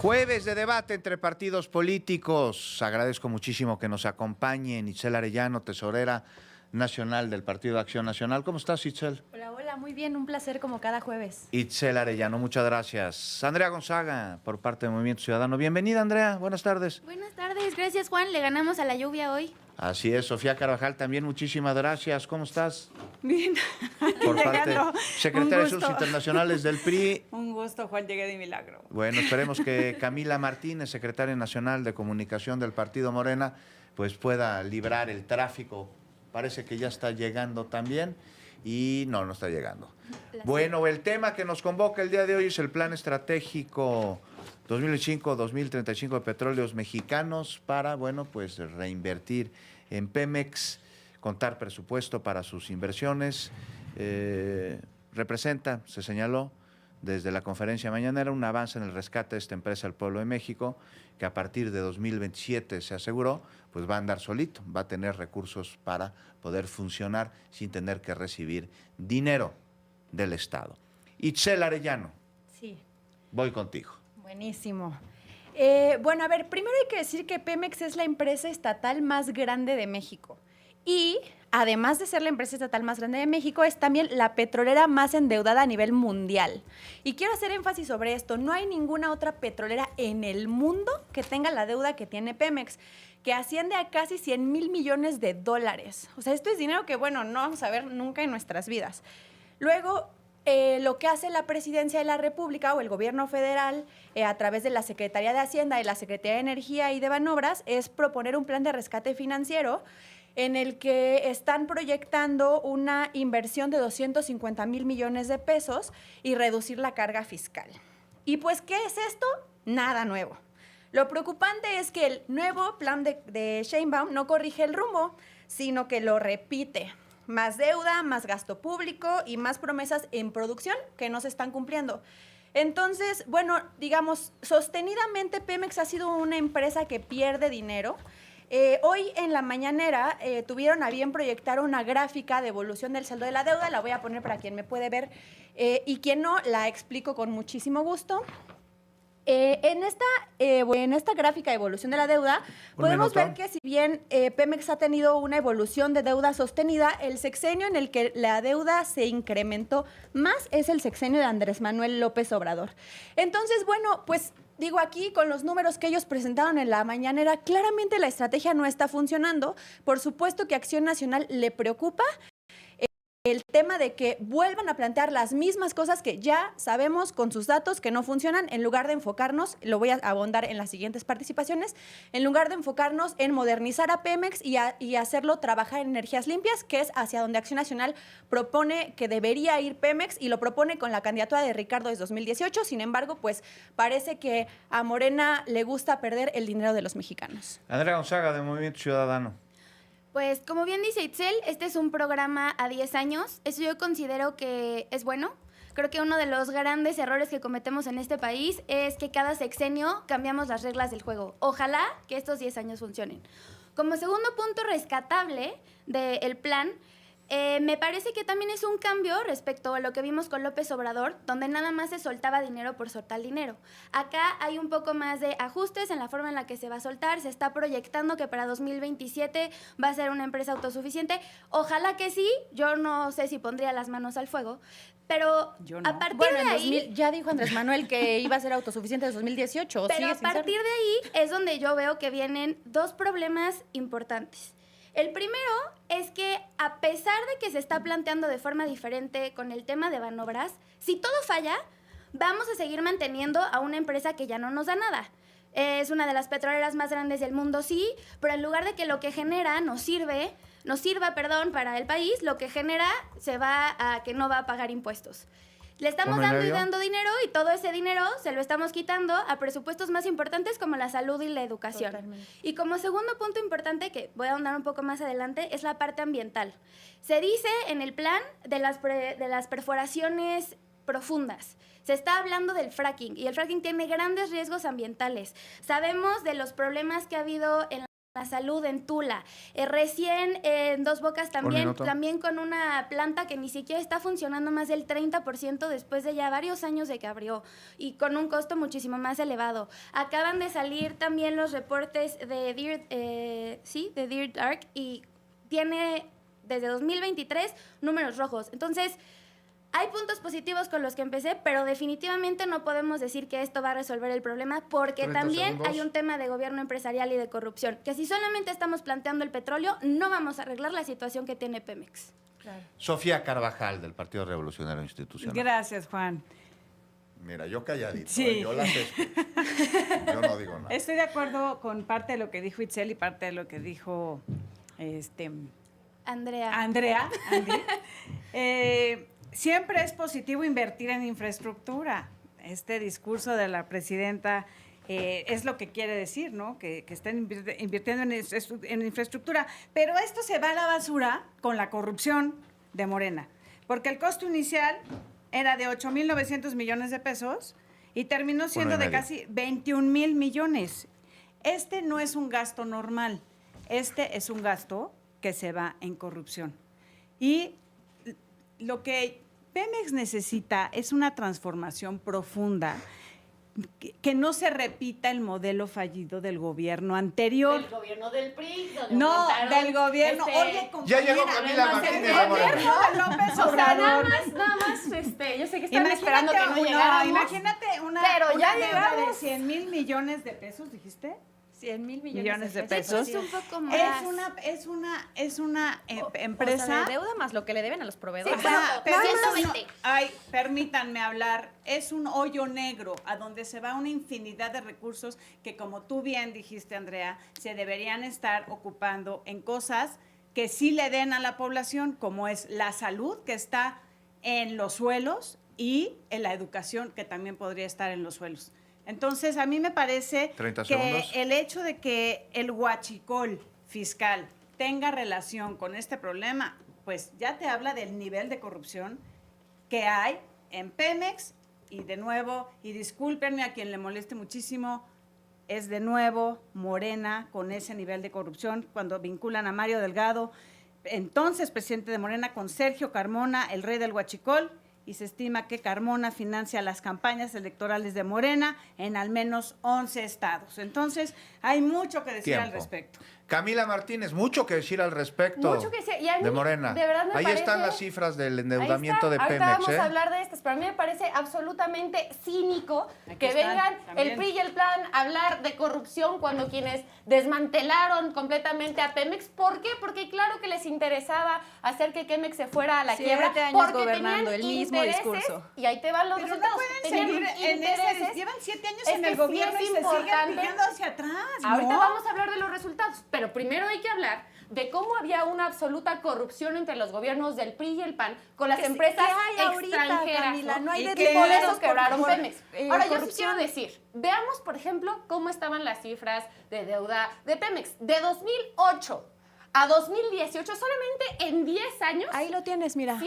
Jueves de debate entre partidos políticos. Agradezco muchísimo que nos acompañen Itzel Arellano, tesorera nacional del Partido de Acción Nacional. ¿Cómo estás, Itzel? Hola, hola, muy bien, un placer como cada jueves. Itzel Arellano, muchas gracias. Andrea Gonzaga, por parte del Movimiento Ciudadano. Bienvenida, Andrea, buenas tardes. Buenas tardes, gracias Juan, le ganamos a la lluvia hoy. Así es, Sofía Carvajal también, muchísimas gracias. ¿Cómo estás? Bien. Por parte Llegando. secretaria de Un Asuntos gusto. Internacionales del PRI. Un gusto, Juan, llegué de milagro. Bueno, esperemos que Camila Martínez, secretaria nacional de Comunicación del Partido Morena, pues pueda librar el tráfico. Parece que ya está llegando también y no está llegando. Bueno, el tema que nos convoca el día de hoy es el Plan Estratégico 2025-2035 de Petróleos Mexicanos para, bueno, pues reinvertir en Pemex, contar presupuesto para sus inversiones. Representa, se señaló desde la conferencia mañanera, un avance en el rescate de esta empresa al pueblo de México, que a partir de 2027 se aseguró, pues va a andar solito, va a tener recursos para poder funcionar sin tener que recibir dinero del Estado. Itzel Arellano, Sí, voy contigo. buenísimo. Bueno, a ver, primero hay que decir que Pemex es la empresa estatal más grande de México. Y además de ser la empresa estatal más grande de México, es también la petrolera más endeudada a nivel mundial. Y quiero hacer énfasis sobre esto. No hay ninguna otra petrolera en el mundo que tenga la deuda que tiene Pemex, que asciende a casi 100,000 millones de dólares. O sea, esto es dinero que, bueno, no vamos a ver nunca en nuestras vidas. Luego, lo que hace la Presidencia de la República o el Gobierno Federal a través de la Secretaría de Hacienda y la Secretaría de Energía y de Banobras es proponer un plan de rescate financiero en el que están proyectando una inversión de 250,000 millones de pesos y reducir la carga fiscal. ¿Y pues qué es esto? Nada nuevo. Lo preocupante es que el nuevo plan de Sheinbaum no corrige el rumbo, sino que lo repite. Más deuda, más gasto público y más promesas en producción que no se están cumpliendo. Entonces, bueno, digamos, sostenidamente Pemex ha sido una empresa que pierde dinero. Hoy en la mañanera tuvieron a bien proyectar una gráfica de evolución del saldo de la deuda. La voy a poner para quien me puede ver y quien no, la explico con muchísimo gusto. En esta gráfica de evolución de la deuda, podemos ver que si bien Pemex ha tenido una evolución de deuda sostenida, el sexenio en el que la deuda se incrementó más es el sexenio de Andrés Manuel López Obrador. Entonces, bueno, pues digo aquí con los números que ellos presentaron en la mañanera, claramente la estrategia no está funcionando. Por supuesto que Acción Nacional le preocupa el tema de que vuelvan a plantear las mismas cosas que ya sabemos con sus datos que no funcionan, en lugar de enfocarnos, lo voy a abondar en las siguientes participaciones, en lugar de enfocarnos en modernizar a Pemex y hacerlo trabajar en energías limpias, que es hacia donde Acción Nacional propone que debería ir Pemex y lo propone con la candidatura de Ricardo desde 2018. Sin embargo, pues parece que a Morena le gusta perder el dinero de los mexicanos. Andrea Gonzaga, de Movimiento Ciudadano. Pues como bien dice Itzel, este es un programa a 10 años, eso yo considero que es bueno. Creo que uno de los grandes errores que cometemos en este país es que cada sexenio cambiamos las reglas del juego. Ojalá que estos 10 años funcionen. Como segundo punto rescatable del plan, me parece que también es un cambio respecto a lo que vimos con López Obrador, donde nada más se soltaba dinero por soltar dinero. Acá hay un poco más de ajustes en la forma en la que se va a soltar. Se está proyectando que para 2027 va a ser una empresa autosuficiente. Ojalá que sí, yo no sé si pondría las manos al fuego, pero Yo no. a partir Bueno, de ahí... ya dijo Andrés Manuel que iba a ser autosuficiente en 2018. Pero a partir de ahí es donde yo veo que vienen dos problemas importantes. El primero es que a pesar de que se está planteando de forma diferente con el tema de Banobras, si todo falla, vamos a seguir manteniendo a una empresa que ya no nos da nada. Es una de las petroleras más grandes del mundo, sí, pero en lugar de que lo que genera nos sirva, para el país, lo que genera se va a que no va a pagar impuestos. Le estamos dando y dando dinero y todo ese dinero se lo estamos quitando a presupuestos más importantes como la salud y la educación. Totalmente. Y como segundo punto importante, que voy a ahondar un poco más adelante, es la parte ambiental. Se dice en el plan de las perforaciones profundas. Se está hablando del fracking y el fracking tiene grandes riesgos ambientales. Sabemos de los problemas que ha habido en la salud en Tula. Recién en Dos Bocas también con una planta que ni siquiera está funcionando más del 30% después de ya varios años de que abrió y con un costo muchísimo más elevado. Acaban de salir también los reportes de Deer Dark y tiene desde 2023 números rojos. Entonces, hay puntos positivos con los que empecé, pero definitivamente no podemos decir que esto va a resolver el problema porque también hay un tema de gobierno empresarial y de corrupción, que si solamente estamos planteando el petróleo, no vamos a arreglar la situación que tiene Pemex. Claro. Sofía Carvajal, del Partido Revolucionario Institucional. Gracias, Juan. Mira, yo calladito, Sí. yo las escucho. Yo no digo nada. Estoy de acuerdo con parte de lo que dijo Itzel y parte de lo que dijo Andrea. Andy. Siempre es positivo invertir en infraestructura. Este discurso de la presidenta es lo que quiere decir, ¿no? Que estén invirtiendo en infraestructura. Pero esto se va a la basura con la corrupción de Morena. Porque el costo inicial era de 8,900 millones de pesos y terminó siendo de casi 21,000 millones. Este no es un gasto normal. Este es un gasto que se va en corrupción. Y lo que Pemex necesita es una transformación profunda, que no se repita el modelo fallido del gobierno anterior. Del gobierno del PRI. Donde No, aumentaron, del gobierno. Oye, Ya llegó Camila Martínez de Morena. gobierno de López O sea, Obrador. nada más, yo sé que están esperando que no llegáramos. Imagínate una ya deuda de llegamos. 100,000 millones de pesos, ¿dijiste? 100,000 millones de Sí, pesos. pues, un poco más. Es una empresa. O sea, de deuda más lo que le deben a los proveedores. Sí, Ajá, pero Nada eso más. no- ay, permítanme hablar, es un hoyo negro a donde se va una infinidad de recursos que, como tú bien dijiste, Andrea, se deberían estar ocupando en cosas que sí le den a la población, como es la salud, que está en los suelos, y en la educación, que también podría estar en los suelos. Entonces, a mí me parece 30 que segundos. el hecho de que el huachicol fiscal tenga relación con este problema, pues ya te habla del nivel de corrupción que hay en Pemex. Y de nuevo, y discúlpenme a quien le moleste muchísimo, es de nuevo Morena con ese nivel de corrupción cuando vinculan a Mario Delgado, entonces presidente de Morena, con Sergio Carmona, el rey del huachicol, y se estima que Carmona financia las campañas electorales de Morena en al menos 11 estados. Entonces, hay mucho que decir al respecto. Camila Martínez, mucho que decir al respecto Mucho que decir. Y a mí, de Morena. de verdad me Ahí parece- están las cifras del Ahí endeudamiento está. de Ahorita Pemex. vamos a hablar de estas, pero a mí me parece absolutamente cínico Aquí que están, vengan también. el PRI y el PAN a hablar de corrupción cuando quienes desmantelaron completamente a Pemex. ¿Por qué? Porque claro que les interesaba hacer que Pemex se fuera a la 7 quiebra. años Porque gobernando, tenían el mismo intereses, discurso. Y ahí te van los Pero no resultados. pueden Tenían seguir en intereses. ese, llevan 7 años Es en que el sí gobierno es y se siguen importante. pidiendo hacia atrás. Ahorita ¿no? vamos a hablar de los resultados, pero primero hay que hablar de cómo había una absoluta corrupción entre los gobiernos del PRI y el PAN con las empresas ¿qué hay ahorita, extranjeras, Camila? No hay Y de que por dineros eso quebraron por Pemex. Ahora, yo sí corrupción. quiero decir, veamos, por ejemplo, cómo estaban las cifras de deuda de Pemex. De 2008 a 2018, solamente en 10 años, Ahí lo tienes, mira.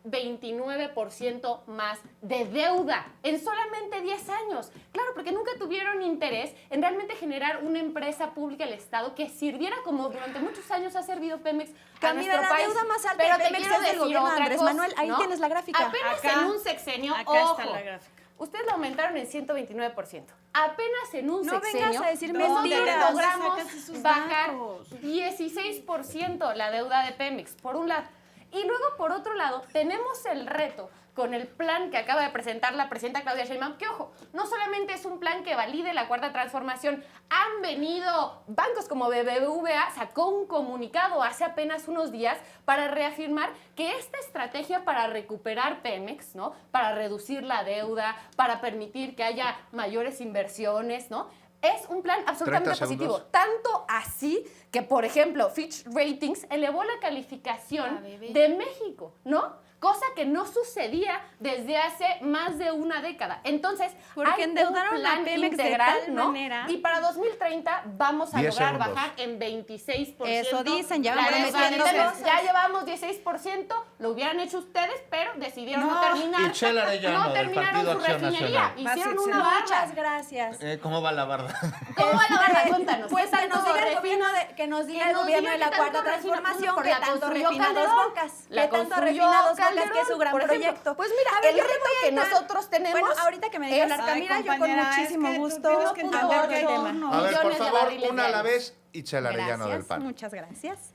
129% más de deuda en solamente 10 años. Claro, porque nunca tuvieron interés en realmente generar una empresa pública del Estado que sirviera como durante muchos años ha servido Pemex a Camila, nuestro la país. deuda más alta Pero de te Pemex quiero es del decir gobierno de otra Andrés cosa, Manuel. Ahí tienes la gráfica. Apenas Acá- en un sexenio, acá ojo, está la gráfica. ustedes lo aumentaron en 129%. Apenas en un No sexenio, vengas a decir nosotros mentiras. logramos Sácate sus bajar datos. 16% la deuda de Pemex, por un lado. Y luego, por otro lado, tenemos el reto con el plan que acaba de presentar la presidenta Claudia Sheinbaum, que, ojo, no solamente es un plan que valide la Cuarta Transformación, han venido bancos como BBVA, sacó un comunicado hace apenas unos días para reafirmar que esta estrategia para recuperar Pemex, ¿no? Para reducir la deuda, para permitir que haya mayores inversiones, ¿no? Es un plan absolutamente 30 positivo. segundos. Tanto así que, por ejemplo, Fitch Ratings elevó la calificación A bebé. de México, ¿no? cosa que no sucedía desde hace más de una década. Entonces, Porque hay endeudaron un plan a Pemex de integral, tal ¿no? manera. Y para 2030 vamos a 10 lograr segundos. bajar en 26%. Eso dicen, ya la van deuda prometiendo de Pemex. cosas. Ya llevamos 16%, lo hubieran hecho ustedes, pero decidieron no, No. terminar. Itzel Arellano, no del terminaron Partido su Acción refinería. Nacional. Hicieron Vas, una Itzel. barra. Muchas gracias. ¿Cómo va la barda? ¿Cómo va la barra? Cuéntanos. Pues ¿qué que nos tanto diga el refino- gobierno que nos diga que el nos gobierno diga de la qué cuarta tanto refina- transformación, porque que la tanto construyó refina Dos Calderón. Bocas, La que tanto construyó refina Dos Bocas, que es su Calderón, gran por ejemplo. proyecto. Pues mira, A ver, el yo le reto voy a que entrar- nosotros tenemos Bueno, ahorita que me deje hablar es- Camila, yo con compañera, muchísimo es que tú gusto tienes que entender abordo que el hay tema. turno. A ver, por millones de favor, barriles una a la diarios. vez, Itzel Arellano del PAN. Muchas gracias.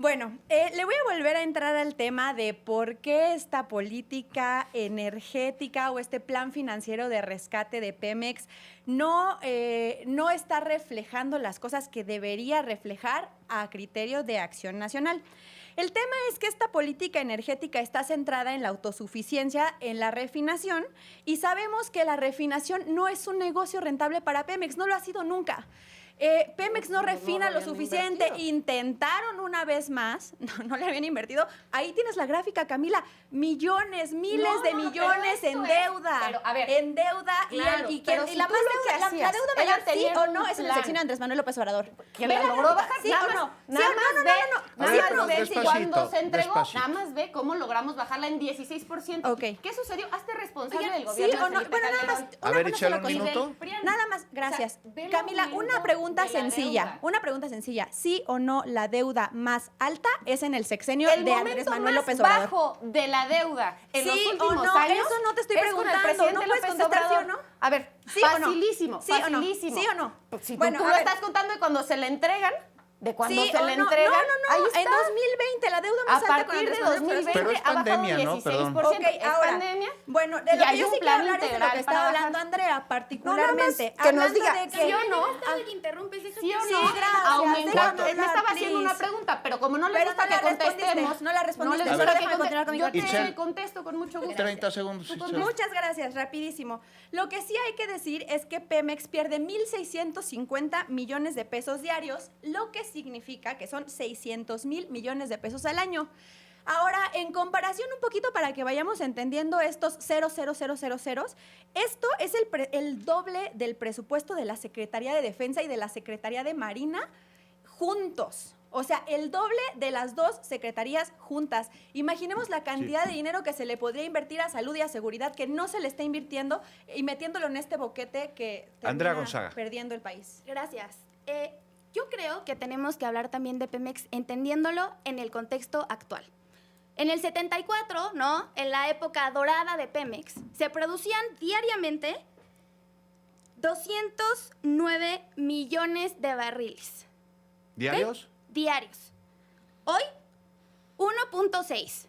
Bueno, le voy a volver a entrar al tema de por qué esta política energética o este plan financiero de rescate de Pemex no está reflejando las cosas que debería reflejar a criterio de Acción Nacional. El tema es que esta política energética está centrada en la autosuficiencia, en la refinación, y sabemos que la refinación no es un negocio rentable para Pemex, no lo ha sido nunca. Pemex no refina lo suficiente, intentaron una vez más, no le habían invertido. Ahí tienes la gráfica, Camila, millones, miles de millones pero en esto es- deuda, pero, a ver, en deuda, claro, y pero y si la tú más lo que deuda, la hacías deuda era mayor, sí tener o un no, es en el plan. sexenio de Andrés Manuel López Obrador. Que Ve la la logró deuda, bajar. ¿sí Nada o más- no? Nada ¿Sí o más no? ve, No, A ¿sí ver, o pero no? despacito, cuando se entregó, despacito. nada más ve cómo logramos bajarla en 16%. Ok. ¿Qué sucedió? Hazte responsable Oigan, del ¿sí gobierno o de no? Felipe Bueno, nada más, Calderón. A ver, una échale sola un cosita. minuto. Nada más, gracias. O sea, ve el Camila, aumento una pregunta de la sencilla. deuda. Una pregunta sencilla. ¿Sí o no la deuda más alta es en el sexenio El de Andrés momento Manuel más López Obrador? bajo de la deuda en Sí los o últimos no, años eso no te estoy es con el preguntando, presidente no puedes López contestar sí o Obrador. no. A ver, ¿Sí o no? facilísimo, ¿Sí o no? facilísimo. ¿Sí o no? Pues si Bueno, tú a lo ver. estás contando de cuando se le entregan, de cuando Sí se o le no. entregan, ahí No, está. en 2020 la deuda A más alta con partir Andrés de Manuel López 2020 Pero es ha bajado pandemia, ¿no? 16%. Ok, ¿Es ahora, pandemia? bueno, de Y lo que hay yo un sí plan quiero hablar es de lo integral que está para hablando bajar. Andrea, particularmente. que nos hablando diga de que... sí o no. Cada vez que interrumpes, déjate ¿Sí o Sí, no? gracias, Aumentó. déjame Me hablar, estaba haciendo una please. pregunta, pero como no le Pero gusta no la que contestemos, respondiste, no la respondiste, les solo gusta déjame que continuar con mi yo te Itzel. contesto con mucho gusto. 30 segundos, Itzel. Muchas gracias, rapidísimo. Lo que sí hay que decir es que Pemex pierde 1,650 millones de pesos diarios, lo que significa que son 600,000 millones de pesos al año. Ahora, en comparación un poquito para que vayamos entendiendo estos 0,0000, esto es el doble del presupuesto de la Secretaría de Defensa y de la Secretaría de Marina juntos. O sea, el doble de las dos secretarías juntas. Imaginemos la cantidad de dinero que se le podría invertir a salud y a seguridad que no se le está invirtiendo y metiéndolo en este boquete que Andrea termina Gonzaga. perdiendo el país. Gracias. Yo creo que tenemos que hablar también de Pemex entendiéndolo en el contexto actual. En el 74, ¿no? En la época dorada de Pemex, se producían diariamente 209 millones de barriles. ¿Diarios? Diarios. Hoy, 1.6.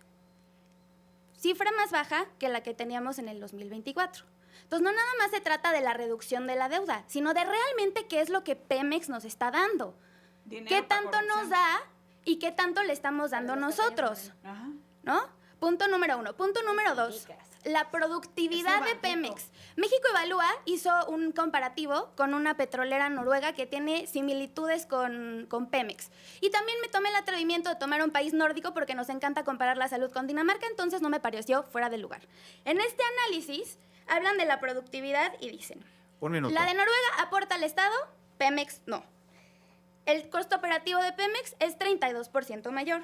Cifra más baja que la que teníamos en el 2024. Entonces, no nada más se trata de la reducción de la deuda, sino de realmente qué es lo que Pemex nos está dando. Dinero ¿Qué para tanto nos corrupción. da y qué tanto le estamos dando nosotros? Ajá. ¿No? Punto número 1. Punto número 2. La productividad de Pemex. México Evalúa hizo un comparativo con una petrolera noruega que tiene similitudes con Pemex. Y también me tomé el atrevimiento de tomar un país nórdico porque nos encanta comparar la salud con Dinamarca, entonces no me pareció fuera de lugar. En este análisis hablan de la productividad y dicen, Un minuto. la de Noruega aporta al Estado, Pemex no. El costo operativo de Pemex es 32% mayor.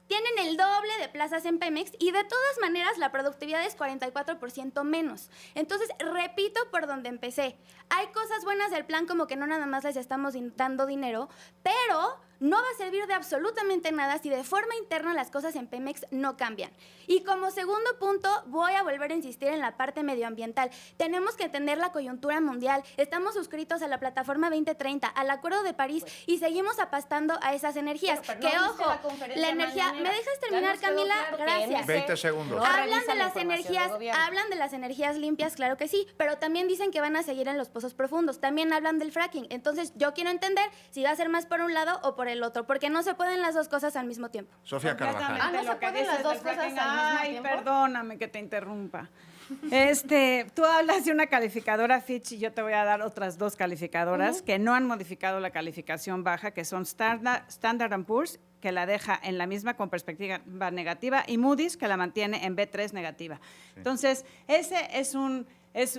Tienen el doble de plazas en Pemex y de todas maneras la productividad es 44% menos. Entonces, repito por donde empecé. Hay cosas buenas del plan como que no nada más les estamos dando dinero, pero no va a servir de absolutamente nada si de forma interna las cosas en Pemex no cambian. Y como segundo punto, voy a volver a insistir en la parte medioambiental. Tenemos que entender la coyuntura mundial. Estamos suscritos a la Plataforma 2030, al Acuerdo de París, y seguimos apastando a esas energías. Pero que no viste ojo, la conferencia la energía... mañanera. ¿Me dejas Ya terminar, nos quedó Camila? claro que Gracias. MC 20 segundos. no Hablan revisa de la las información energías, del gobierno. hablan de las energías limpias, claro que sí, pero también dicen que van a seguir en los pozos profundos. También hablan del fracking. Entonces, yo quiero entender si va a ser más por un lado o por el otro, porque no se pueden las dos cosas al mismo tiempo. Sofía Carvajal. Completamente ¿no lo se que pueden dices las dos del cosas fracking. al mismo Ay, tiempo? perdóname que te interrumpa. Tú hablas de una calificadora Fitch y yo te voy a dar otras dos calificadoras que no han modificado la calificación baja, que son Standard & Poor's, que la deja en la misma con perspectiva negativa, y Moody's, que la mantiene en B3 negativa. Sí. Entonces, ese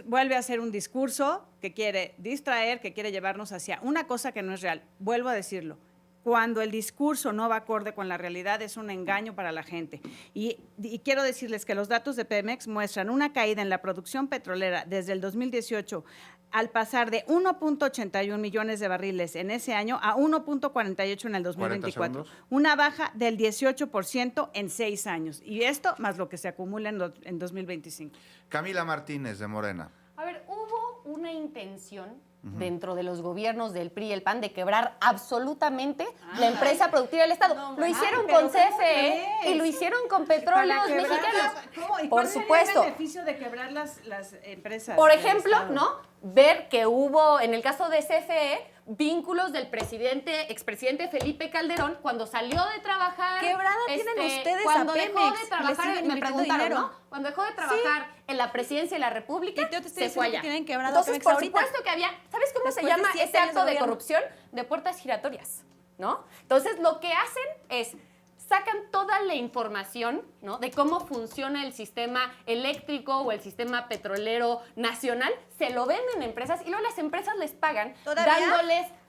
vuelve a ser un discurso que quiere distraer, que quiere llevarnos hacia una cosa que no es real. Vuelvo a decirlo. Cuando el discurso no va acorde con la realidad, es un engaño para la gente. Y quiero decirles que los datos de Pemex muestran una caída en la producción petrolera desde el 2018, al pasar de 1.81 millones de barriles en ese año a 1.48 en el 2024. Una baja del 18% en 6 años. Y esto más lo que se acumula en 2025. Camila Martínez, de Morena. A ver, hubo una intención dentro de los gobiernos del PRI y el PAN de quebrar absolutamente la empresa productiva del Estado. No, lo hicieron con CFE y lo hicieron con Petróleos Mexicanos. ¿Cómo? ¿Y por supuesto. ¿Cuál es el beneficio de quebrar las empresas? Por ejemplo, ¿no? Ver que hubo, en el caso de CFE, vínculos del expresidente Felipe Calderón cuando salió de trabajar. Quebrada tienen ustedes cuando a dejó Pemex, de trabajar, me preguntaron, ¿no? Cuando dejó de trabajar en la presidencia de la República, se fue allá. Entonces, por supuesto que había, ¿sabes cómo se llama ese acto de corrupción? De puertas giratorias, ¿no? Entonces, lo que hacen es sacan toda la información, ¿no?, de cómo funciona el sistema eléctrico o el sistema petrolero nacional, se lo venden a empresas y luego las empresas les pagan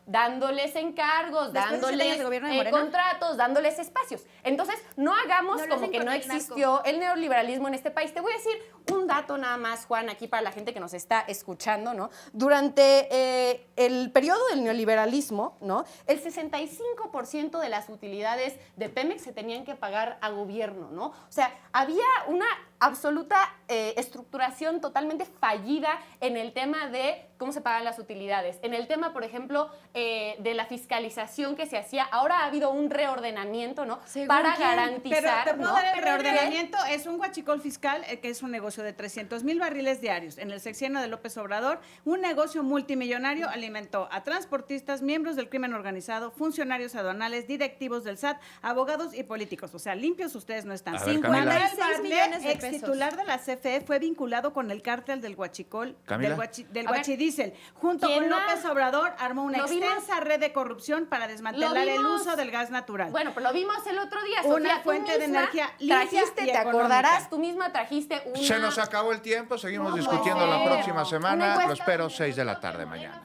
dándoles encargos, dándoles contratos, dándoles espacios. Entonces, no hagamos como que no existió el neoliberalismo en este país. Te voy a decir un dato nada más, Juan, aquí para la gente que nos está escuchando, ¿no? Durante el periodo del neoliberalismo, ¿no?, el 65% de las utilidades de Pemex se tenían que pagar a gobierno, ¿no? O sea, había una absoluta estructuración totalmente fallida en el tema de cómo se pagan las utilidades. En el tema, por ejemplo, de la fiscalización que se hacía, ahora ha habido un reordenamiento, ¿no?, para garantizar. Pero te puedo dar el reordenamiento, es un huachicol fiscal, que es un negocio de 300,000 barriles diarios. En el sexenio de López Obrador, un negocio multimillonario alimentó a transportistas, miembros del crimen organizado, funcionarios aduanales, directivos del SAT, abogados y políticos. O sea, limpios ustedes no están. 56 millones de pesos. Titular de la CFE fue vinculado con el cártel del huachicol, del huachidiesel. Junto con López Obrador armó una extensa red de corrupción para desmantelar el uso del gas natural. Bueno, pero lo vimos el otro día, una Sofía, fuente de energía limpia y te acordarás, tú misma trajiste una... Se nos acabó el tiempo, seguimos discutiendo la próxima semana. Lo espero 6 de la tarde mañana.